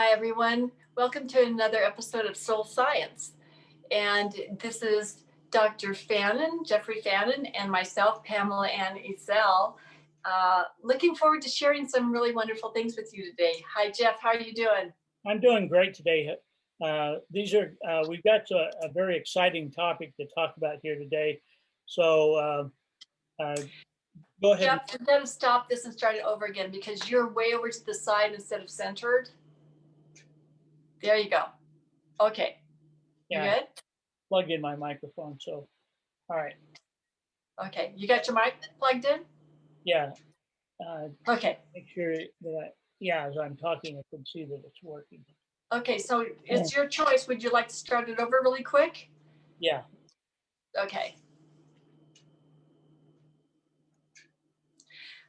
Hi, everyone. Welcome to another episode of Soul Science. And this is Dr. Fannin, Jeffrey Fannin, and myself, Pamela Ann Ezell. Looking forward to sharing some really wonderful things with you today. Hi, Jeff. How are you doing? I'm doing great today. We've got a very exciting topic to talk about here today. So go ahead. Jeff, we're going to stop this and start it over again because you're way over to the side instead of centered. There you go. Okay. You Yeah, good? plug in my microphone. So, all right. Okay. You got your mic plugged in? Yeah. Okay. Make sure that as I'm talking, I can see that it's working. Okay. So it's your choice. Would you like to start it over really quick? Yeah. Okay.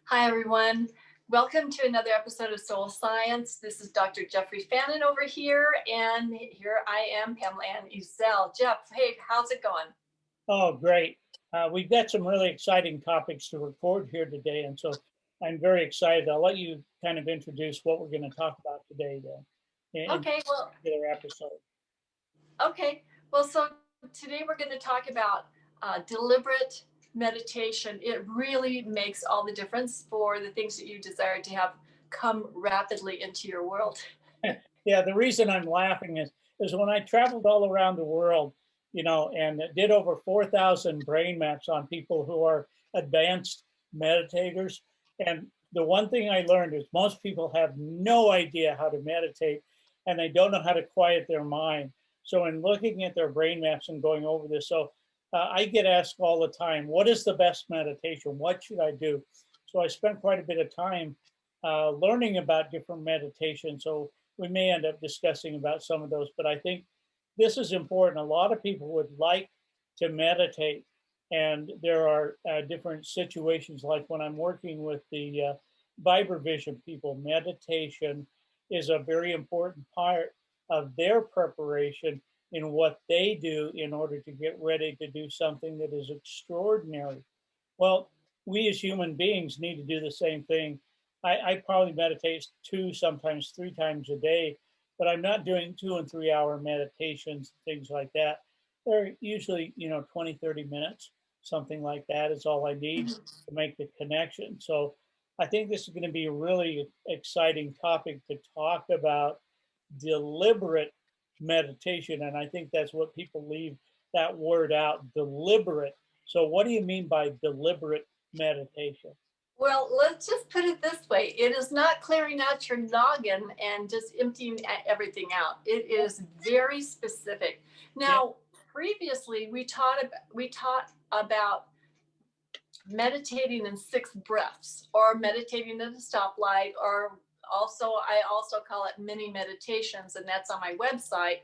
Hi, everyone. Welcome to another episode of Soul Science. This is Dr. Jeffrey Fannin over here, and here I am, Pamela Ann Ezell. Jeff, hey, how's it going? Oh, great. We've got some really exciting topics to record here today. And so I'm very excited. I'll let you kind of introduce what we're going to talk about today in Okay, this well, particular episode. so today we're going to talk about deliberate meditation. It really makes all the difference for the things that you desire to have come rapidly into your world. Yeah, the reason I'm laughing is when I traveled all around the world, and did over 4,000 brain maps on people who are advanced meditators. And the one thing I learned is most people have no idea how to meditate and they don't know how to quiet their mind. So in looking at their brain maps and going over this, I get asked all the time, what is the best meditation? What should I do? So I spent quite a bit of time learning about different meditations. So we may end up discussing about some of those, but I think this is important. A lot of people would like to meditate, and there are different situations. Like when I'm working with the Vision people, meditation is a very important part of their preparation in what they do in order to get ready to do something that is extraordinary. Well, we as human beings need to do the same thing. I probably meditate 2, sometimes 3 times a day, but I'm not doing 2 and 3 hour meditations, things like that. They're usually, 20, 30 minutes, something like that is all I need to make the connection. So I think this is going to be a really exciting topic to talk about deliberate meditation. And I think that's what people leave that word out, deliberate. So what do you mean by deliberate meditation? Well, let's just put it this way. It is not clearing out your noggin and just emptying everything out. It is very specific. Yeah. Now, previously we taught about meditating in 6 breaths or meditating at a stoplight, or I also call it mini meditations, and that's on my website,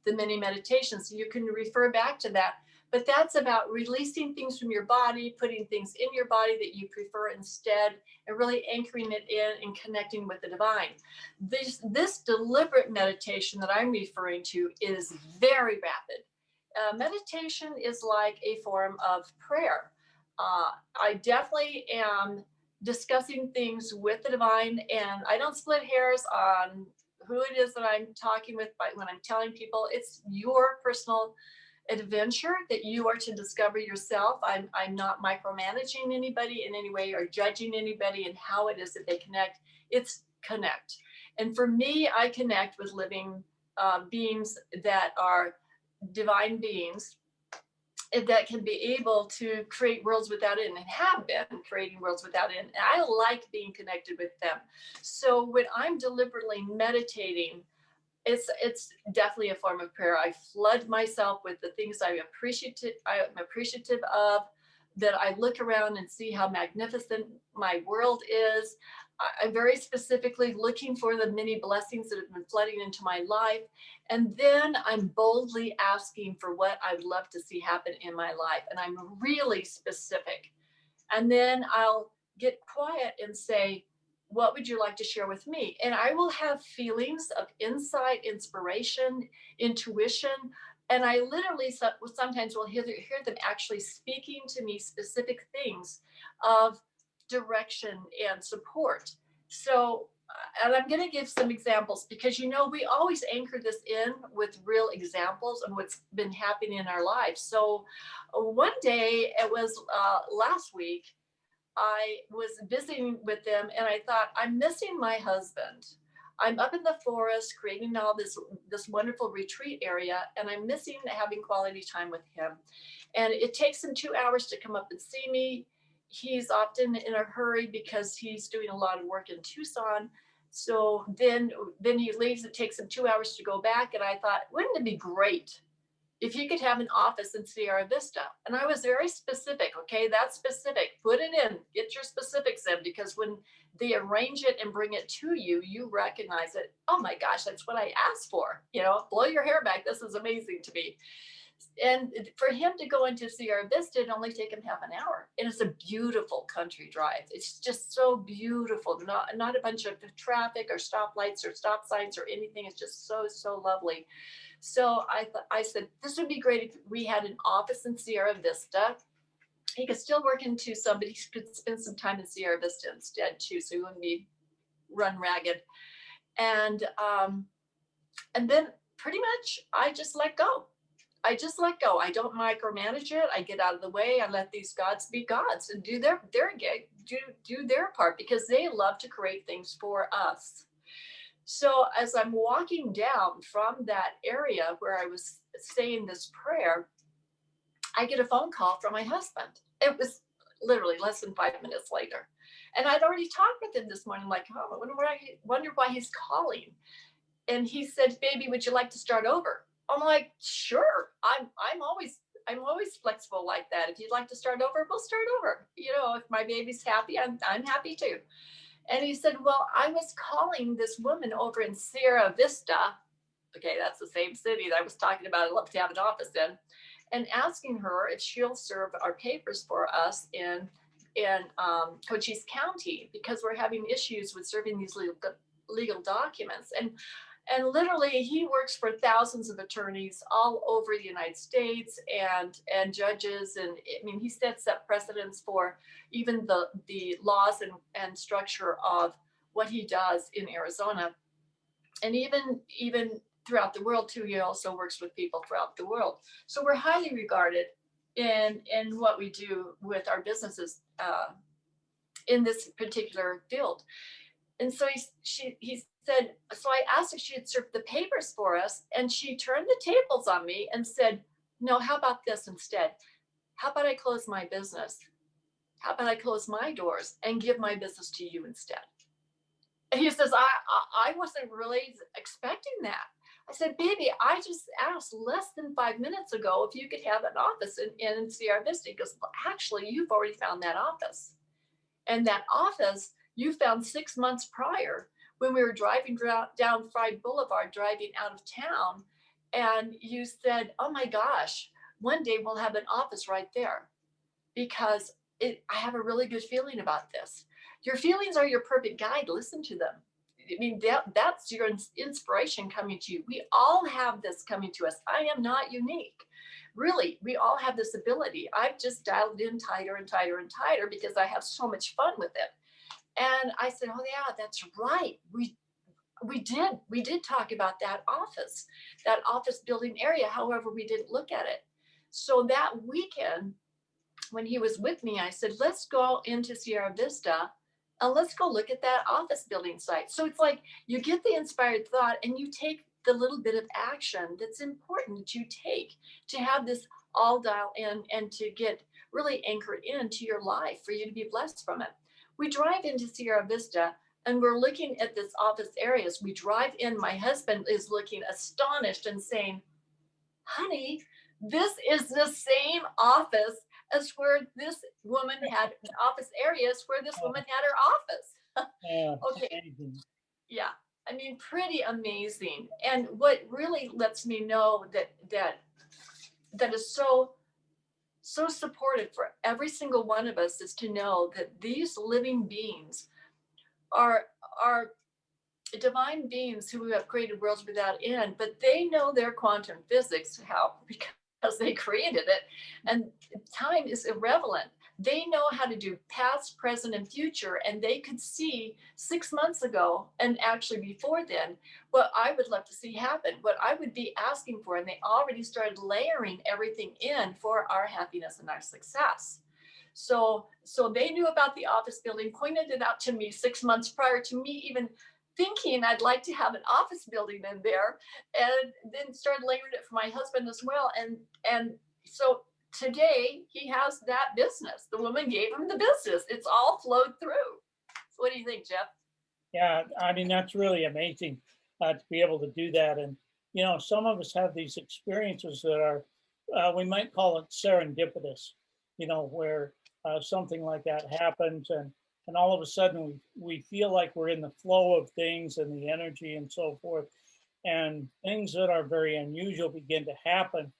the mini meditations. So you can refer back to that. But that's about releasing things from your body, putting things in your body that you prefer instead, and really anchoring it in and connecting with the divine. This deliberate meditation that I'm referring to is very rapid. Meditation is like a form of prayer. I definitely am discussing things with the divine, and I don't split hairs on who it is that I'm talking with. But when I'm telling people, it's your personal adventure that you are to discover yourself. I'm not micromanaging anybody in any way or judging anybody and how it is that they connect. It's connect. And for me, I connect with living beings that are divine beings that can be able to create worlds without end and have been creating worlds without end. And I like being connected with them. So when I'm deliberately meditating, it's definitely a form of prayer. I flood myself with the things I'm appreciative of, that I look around and see how magnificent my world is. I'm very specifically looking for the many blessings that have been flooding into my life. And then I'm boldly asking for what I would love to see happen in my life. And I'm really specific. And then I'll get quiet and say, what would you like to share with me? And I will have feelings of insight, inspiration, intuition. And I literally sometimes will hear them actually speaking to me specific things of direction and support. So and I'm going to give some examples because, you know, we always anchor this in with real examples and what's been happening in our lives. So one day, it was last week, I was visiting with them and I thought, I'm missing my husband. I'm up in the forest creating all this wonderful retreat area, and I'm missing having quality time with him. And it takes him 2 hours to come up and see me. He's often in a hurry because he's doing a lot of work in Tucson. So then he leaves. It takes him 2 hours to go back. And I thought, wouldn't it be great if you could have an office in Sierra Vista? And I was very specific. Okay, that's specific. Put it in. Get your specifics in, because when they arrange it and bring it to you, you recognize it. Oh my gosh, that's what I asked for. You know, blow your hair back. This is amazing to me. And for him to go into Sierra Vista, it only take him half an hour. And it's a beautiful country drive. It's just so beautiful. Not a bunch of traffic or stoplights or stop signs or anything. It's just so lovely. So I said, this would be great if we had an office in Sierra Vista. He could still work in Tucson, but he could spend some time in Sierra Vista instead too, so he wouldn't be run ragged. And then pretty much I just let go. I just let go. I don't micromanage it. I get out of the way. I let these gods be gods and do their gig, do their part, because they love to create things for us. So as I'm walking down from that area where I was saying this prayer, I get a phone call from my husband. It was literally less than 5 minutes later. And I'd already talked with him this morning, like, oh, I wonder why he's calling. And he said, baby, would you like to start over? I'm like, sure. I'm always flexible like that. If you'd like to start over, we'll start over. You know, if my baby's happy, I'm happy too. And he said, well, I was calling this woman over in Sierra Vista. Okay, that's the same city that I was talking about. I'd love to have an office in, and asking her if she'll serve our papers for us in Cochise County, because we're having issues with serving these legal documents. And literally, he works for thousands of attorneys all over the United States and judges. And I mean, he sets up precedents for even the laws and structure of what he does in Arizona. And even throughout the world too, he also works with people throughout the world. So we're highly regarded in what we do with our businesses in this particular field. And so he said, so I asked if she had served the papers for us, and she turned the tables on me and said, no, how about this instead? How about I close my business? How about I close my doors and give my business to you instead? And he says, I wasn't really expecting that. I said, baby, I just asked less than 5 minutes ago if you could have an office in Sierra Vista. He goes, well, actually, you've already found that office. And that office you found 6 months prior when we were driving down Fried Boulevard, driving out of town. And you said, oh my gosh, one day we'll have an office right there, because I have a really good feeling about this. Your feelings are your perfect guide. Listen to them. I mean, that's your inspiration coming to you. We all have this coming to us. I am not unique. Really, we all have this ability. I've just dialed in tighter and tighter and tighter because I have so much fun with it. And I said, oh yeah, that's right. We did talk about that office building area. However, we didn't look at it. So that weekend when he was with me, I said, let's go into Sierra Vista and let's go look at that office building site. So it's like you get the inspired thought and you take the little bit of action that's important that you take to have this all dial in and to get really anchored into your life for you to be blessed from it. We drive into Sierra Vista and we're looking at this office areas. We drive in, my husband is looking astonished and saying, honey, this is the same office as where this woman had office areas where this woman had her office. Okay. Amazing. Yeah. I mean, pretty amazing. And what really lets me know that is so supportive for every single one of us is to know that these living beings are divine beings who have created worlds without end, but they know their quantum physics. How? Because they created it, and time is irrelevant. They know how to do past, present, and future, and they could see 6 months ago and actually before then what I would love to see happen, what I would be asking for. And they already started layering everything in for our happiness and our success. So they knew about the office building, pointed it out to me 6 months prior to me even thinking I'd like to have an office building in there, and then started layering it for my husband as well. And so today he has that business. The woman gave him the business. It's all flowed through. So what do you think, Jeff? Yeah, I mean, that's really amazing to be able to do that. And, you know, some of us have these experiences that are, we might call it serendipitous, you know, where something like that happens and all of a sudden we feel like we're in the flow of things and the energy and so forth. And things that are very unusual begin to happen.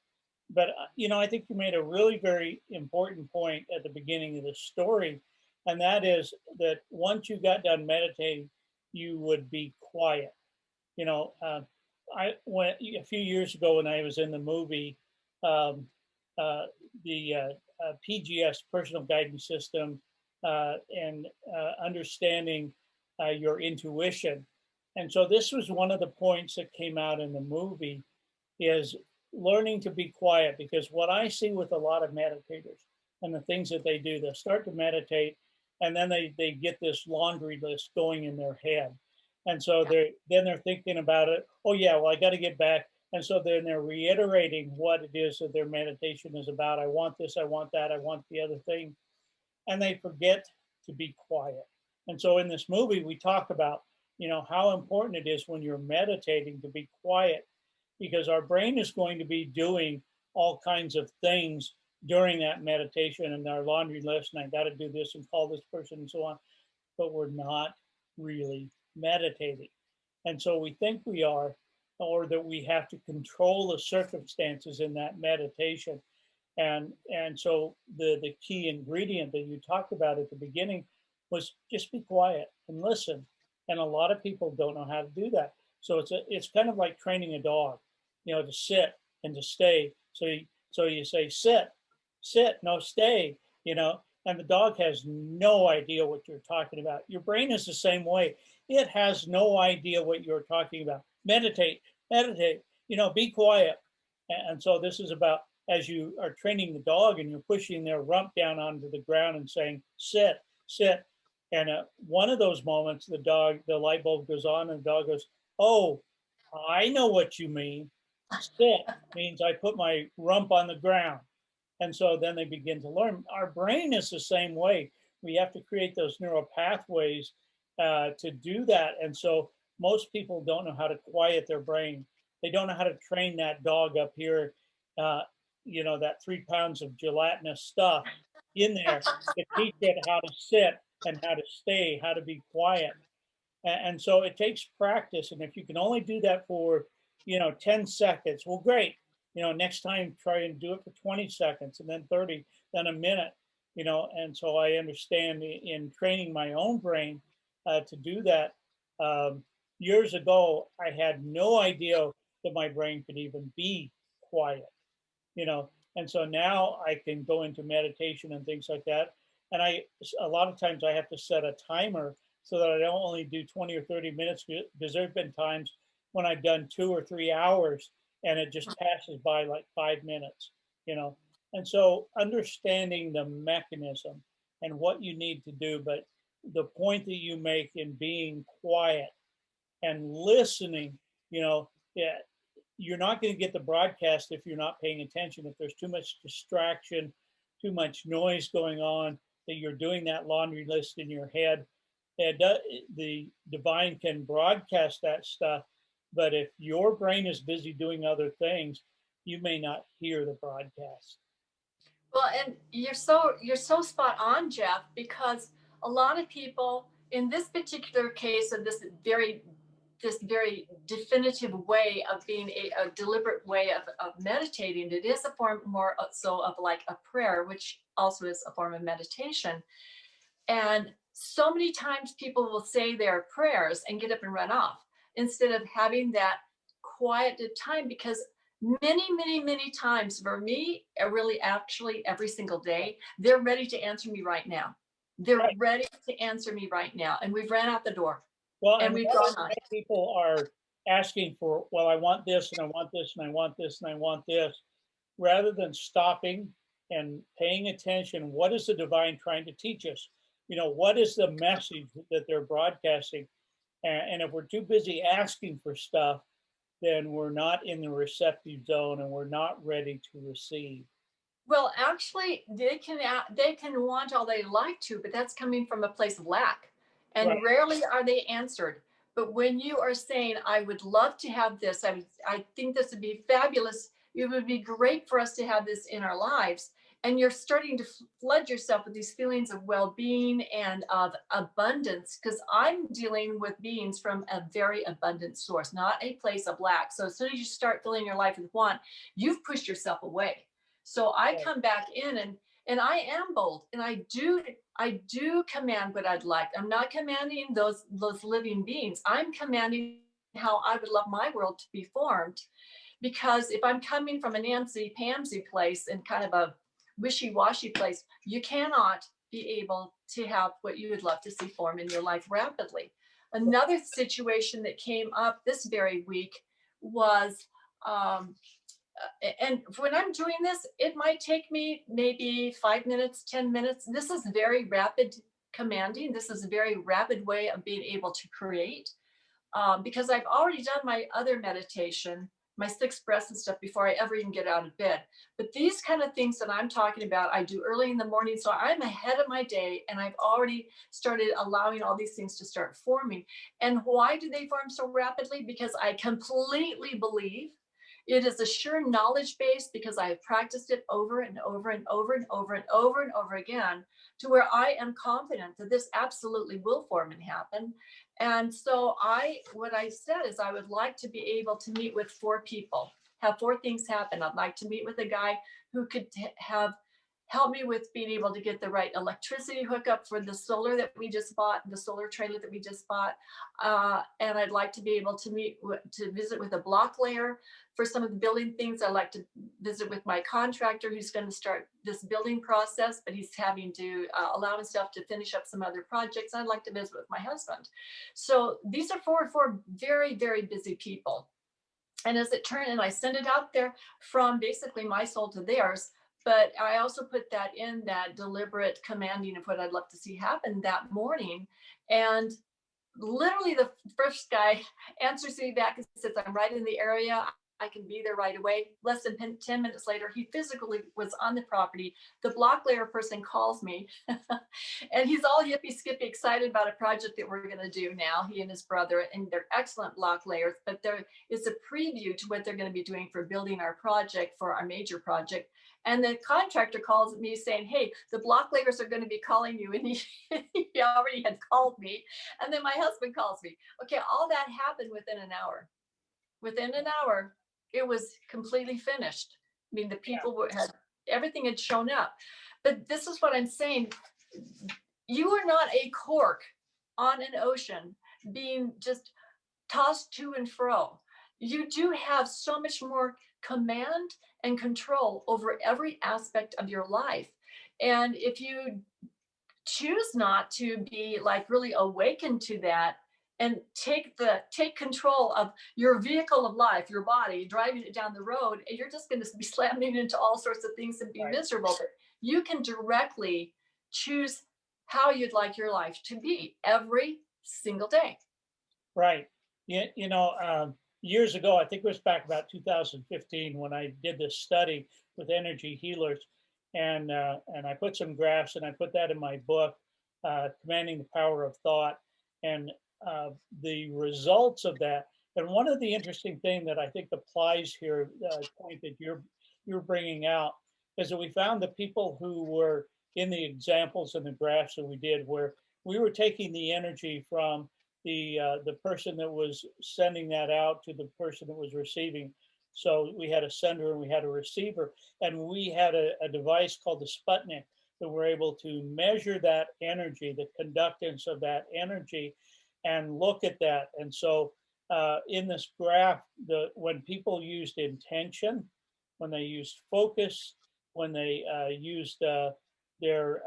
But, you know, I think you made a really very important point at the beginning of the story. And that is that once you got done meditating, you would be quiet. You know, I went a few years ago when I was in the movie, um, uh, the PGS, personal guidance system, and understanding your intuition. And so this was one of the points that came out in the movie is learning to be quiet, because what I see with a lot of meditators and the things that they do, they'll start to meditate and then they get this laundry list going in their head. And so Yeah. they're thinking about it. Oh yeah, well I got to get back. And so then they're reiterating what it is that their meditation is about. I want this, I want that, I want the other thing. And they forget to be quiet. And so in this movie, we talk about, you know, how important it is when you're meditating to be quiet, because our brain is going to be doing all kinds of things during that meditation and our laundry list. And I got to do this and call this person and so on. But we're not really meditating. And so we think we are, or that we have to control the circumstances in that meditation. And so the key ingredient that you talked about at the beginning was just be quiet and listen. And a lot of people don't know how to do that. So it's kind of like training a dog, you know, to sit and to stay. So you say sit, no stay, you know, and the dog has no idea what you're talking about. Your brain is the same way. It has no idea what you're talking about. Meditate, you know, be quiet. And so this is about, as you are training the dog and you're pushing their rump down onto the ground and saying, sit, sit. And one of those moments, the light bulb goes on and the dog goes, oh, I know what you mean. Sit means I put my rump on the ground. And so then they begin to learn. Our brain is the same way. We have to create those neural pathways to do that. And so most people don't know how to quiet their brain. They don't know how to train that dog up here, uh, you know, that 3 pounds of gelatinous stuff in there to teach it how to sit and how to stay, how to be quiet. And so it takes practice. And if you can only do that for, you know, 10 seconds, well, great. You know, next time try and do it for 20 seconds and then 30, then a minute, you know. And so I understand in training my own brain to do that. Um, Years ago, I had no idea that my brain could even be quiet, you know. And so now I can go into meditation and things like that. And a lot of times I have to set a timer so that I don't only do 20 or 30 minutes, because there have been times when I've done 2 or 3 hours and it just passes by like 5 minutes, you know. And so understanding the mechanism and what you need to do, but the point that you make in being quiet and listening, you know, yeah, you're not going to get the broadcast if you're not paying attention. If there's too much distraction, too much noise going on, that you're doing that laundry list in your head, and the divine can broadcast that stuff. But if your brain is busy doing other things, you may not hear the broadcast. Well, and you're so spot on, Jeff, because a lot of people in this particular case of this very definitive way of being a deliberate way of meditating, it is a form more so of like a prayer, which also is a form of meditation. And so many times people will say their prayers and get up and run off instead of having that quieted time, because many times for me, really actually every single day, they're ready to answer me right now. They're Right. ready to answer me right now. And we've ran out the door Well, and and we've rather gone than on. many people are asking for, well, I want this and I want this and I want this and I want this, rather than stopping and paying attention, what is the divine trying to teach us? You know, what is the message that they're broadcasting? And if we're too busy asking for stuff, then we're not in the receptive zone and we're not ready to receive. Well, actually, they can want all they like to, but that's coming from a place of lack, Right. and rarely are they answered. But when you are saying, "I would love to have this. I think this would be fabulous. It would be great for us to have this in our lives," and you're starting to flood yourself with these feelings of well-being and of abundance, because I'm dealing with beings from a very abundant source, not a place of lack. So as soon as you start filling your life with want, you've pushed yourself away. So I Right. come back in and I am bold and I do command what I'd like. I'm not commanding those living beings. I'm commanding how I would love my world to be formed. Because if I'm coming from a Nancy Pamsy place and kind of a wishy-washy place, you cannot be able to have what you would love to see form in your life rapidly. Another situation that came up this very week was um, and when I'm doing this, it might take me maybe 5 minutes, 10 minutes. This is very rapid commanding. This is a very rapid way of being able to create because I've already done my other meditation, my six breaths and stuff before I ever even get out of bed. But these kind of things that I'm talking about, I do early in the morning. So I'm ahead of my day and I've already started allowing all these things to start forming. And why do they form so rapidly? Because I completely believe it is a sure knowledge base because I have practiced it over and over and over and over and over and over again to where I am confident that this absolutely will form and happen. And so what I said is I would like to be able to meet with four people, have four things happen. I'd like to meet with a guy who could have help me with being able to get the right electricity hookup for the solar that we just bought, the solar trailer that we just bought. And I'd like to be able to visit with a block layer for some of the building things. I'd like to visit with my contractor who's going to start this building process, but he's having to allow himself to finish up some other projects. I'd like to visit with my husband. So these are four very, very busy people. And as it turned, and I send it out there from basically my soul to theirs, but I also put that in that deliberate commanding of what I'd love to see happen that morning. And literally the first guy answers me back and says, I'm right in the area. I can be there right away. Less than 10 minutes later, he physically was on the property. The block layer person calls me and he's all yippee skippy excited about a project that we're going to do now, he and his brother, and they're excellent block layers, but there is a preview to what they're going to be doing for building our project, for our major project. And the contractor calls me saying, hey, the block layers are going to be calling you. And he already had called me. And then my husband calls me. Okay, all that happened within an hour. Within an hour, it was completely finished. I mean, the people had everything had shown up. But this is what I'm saying. You are not a cork on an ocean being just tossed to and fro. You do have so much more command and control over every aspect of your life. And if you choose not to be like really awakened to that and take control of your vehicle of life, your body, driving it down the road, and you're just going to be slamming into all sorts of things and be Right. miserable. But you can directly choose how you'd like your life to be every single day. Right. Yeah, years ago, I think it was back about 2015 when I did this study with energy healers, and I put some graphs and I put that in my book, Commanding the Power of Thought, and the results of that. And one of the interesting thing that I think applies here, point that you're bringing out, is that we found that people who were in the examples and the graphs that we did, where we were taking the energy from the person that was sending that out to the person that was receiving. So we had a sender and we had a receiver, and we had a device called the Sputnik that we're able to measure that energy, the conductance of that energy, and look at that. And so in this graph, when people used intention, when they used focus, when they used their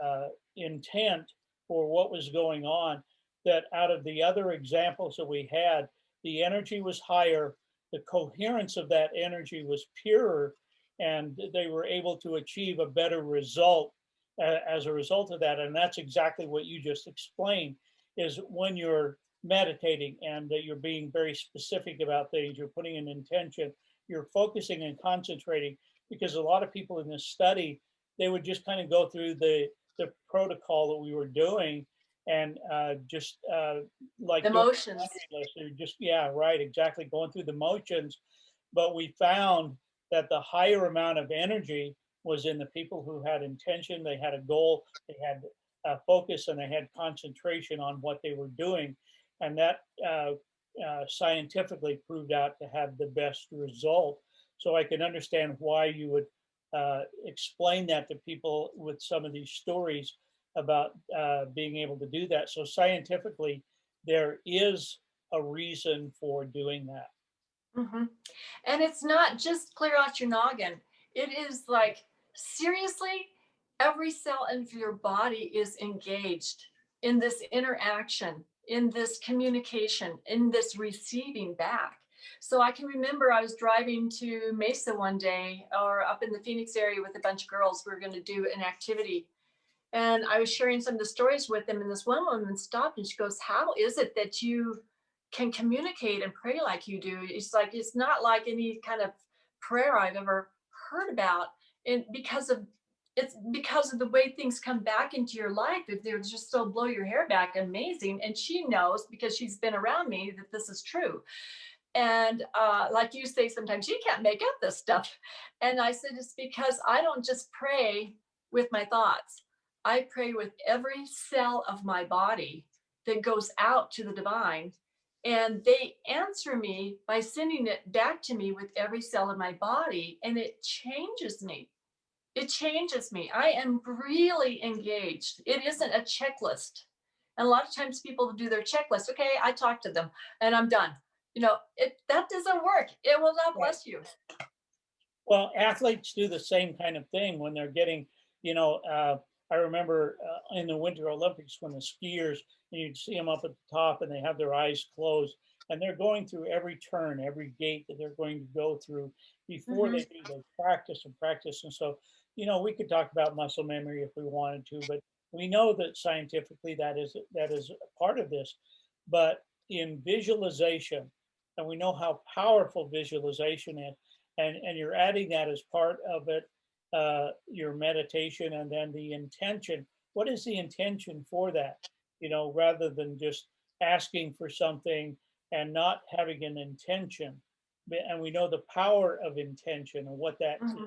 intent for what was going on, that out of the other examples that we had, the energy was higher, the coherence of that energy was purer, and they were able to achieve a better result as a result of that. And that's exactly what you just explained, is when you're meditating and you're being very specific about things, you're putting an intention, you're focusing and concentrating, because a lot of people in this study, they would just kind of go through the protocol that we were doing and just like doing a Emotions. laundry list, or just, yeah, right, exactly, going through the motions. But we found that the higher amount of energy was in the people who had intention, they had a goal, they had focus, and they had concentration on what they were doing. And that scientifically proved out to have the best result. So I can understand why you would explain that to people with some of these stories about being able to do that. So scientifically, there is a reason for doing that. Hmm. And it's not just clear out your noggin. It is like, seriously, every cell in your body is engaged in this interaction, in this communication, in this receiving back. So I can remember I was driving to Mesa one day, or up in the Phoenix area with a bunch of girls. We were going to do an activity. And I was sharing some of the stories with them. And this one woman stopped and she goes, "How is it that you can communicate and pray like you do?" It's like, it's not like any kind of prayer I've ever heard about. And because of, it's because of the way things come back into your life. If they're just so blow your hair back, amazing. And she knows because she's been around me that this is true. And like you say, sometimes you can't make up this stuff. And I said, it's because I don't just pray with my thoughts. I pray with every cell of my body that goes out to the divine. And they answer me by sending it back to me with every cell in my body. And it changes me. It changes me. I am really engaged. It isn't a checklist. And a lot of times people do their checklist. Okay, I talked to them and I'm done. That doesn't work. It will not Right. bless you. Well, athletes do the same kind of thing when they're getting, you know, I remember in the Winter Olympics when the skiers, and you'd see them up at the top and they have their eyes closed and they're going through every turn, every gate that they're going to go through before Hmm. they do. They practice and practice. And so, we could talk about muscle memory if we wanted to, but we know that scientifically that is a part of this. But in visualization, and we know how powerful visualization is, and you're adding that as part of it, your meditation, and then the intention. What is the intention for that? Rather than just asking for something and not having an intention. And we know the power of intention and what that is, Hmm.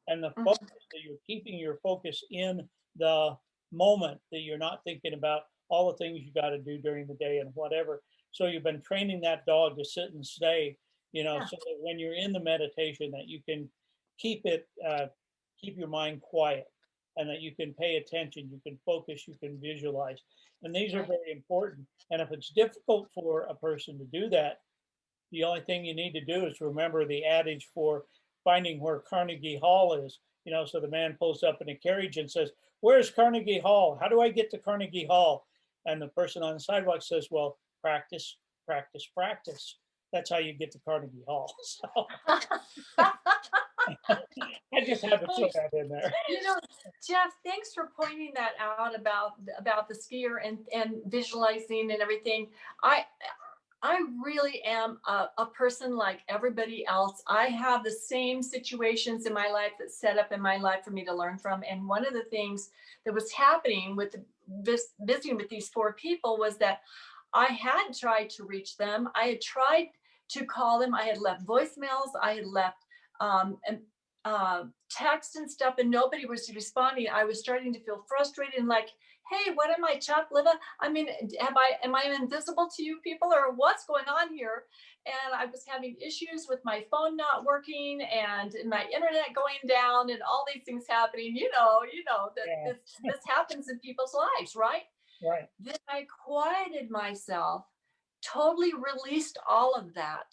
and the Hmm. focus, that you're keeping your focus in the moment, that you're not thinking about all the things you got to do during the day and whatever. So you've been training that dog to sit and stay, Yeah. so that when you're in the meditation, that you can keep it, keep your mind quiet, and that you can pay attention, you can focus, you can visualize. And these are Right. very important. And if it's difficult for a person to do that, the only thing you need to do is remember the adage for finding where Carnegie Hall is. So the man pulls up in a carriage and says, "Where's Carnegie Hall? How do I get to Carnegie Hall?" And the person on the sidewalk says, "Well, practice, practice, practice. That's how you get to Carnegie Hall." So I just had to throw that in there. You know, Jeff, thanks for pointing that out about the skier and visualizing and everything. I I really am a person like everybody else. I have the same situations in my life that set up in my life for me to learn from. And one of the things that was happening with visiting with these four people was that I had tried to reach them. I had tried to call them. I had left voicemails. I had left and text and stuff, and nobody was responding. I was starting to feel frustrated and like, "Hey, what am I, Chuck Liva? I mean, am I invisible to you people, or what's going on here?" And I was having issues with my phone not working and my internet going down and all these things happening. That Yeah, this happens in people's lives, right? right. Then I quieted myself totally released all of that,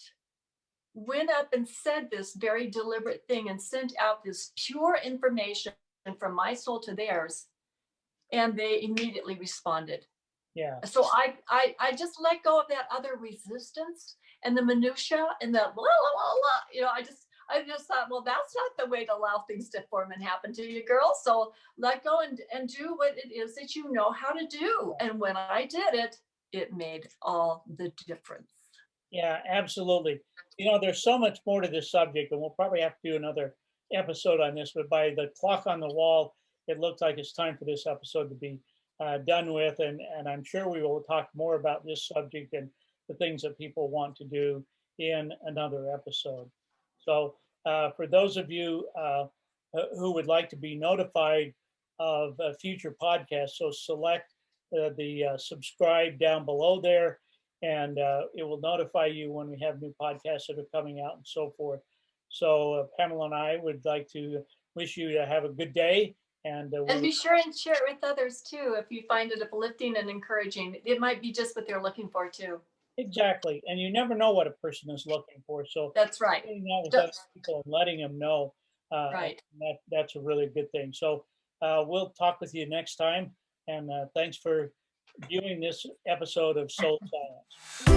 went up and said this very deliberate thing and sent out this pure information from my soul to theirs, and they immediately responded. Yeah. So I just let go of that other resistance and the minutia and the blah, blah, blah, blah. I just thought, well, that's not the way to allow things to form and happen to you, girl. So let go and do what it is that you know how to do. And when I did it, it made all the difference. Yeah, absolutely. There's so much more to this subject, and we'll probably have to do another episode on this. But by the clock on the wall, it looks like it's time for this episode to be done with. And I'm sure we will talk more about this subject and the things that people want to do in another episode. So, for those of you who would like to be notified of future podcasts, so select the subscribe down below there, and it will notify you when we have new podcasts that are coming out and so forth. So Pamela and I would like to wish you to have a good day, and And be sure and share it with others too if you find it uplifting and encouraging. It might be just what they're looking for too. exactly. And you never know what a person is looking for. So That's right. sharing that with other people and letting them know, Right. that's a really good thing. So we'll talk with you next time, and thanks for viewing this episode of Soul Science.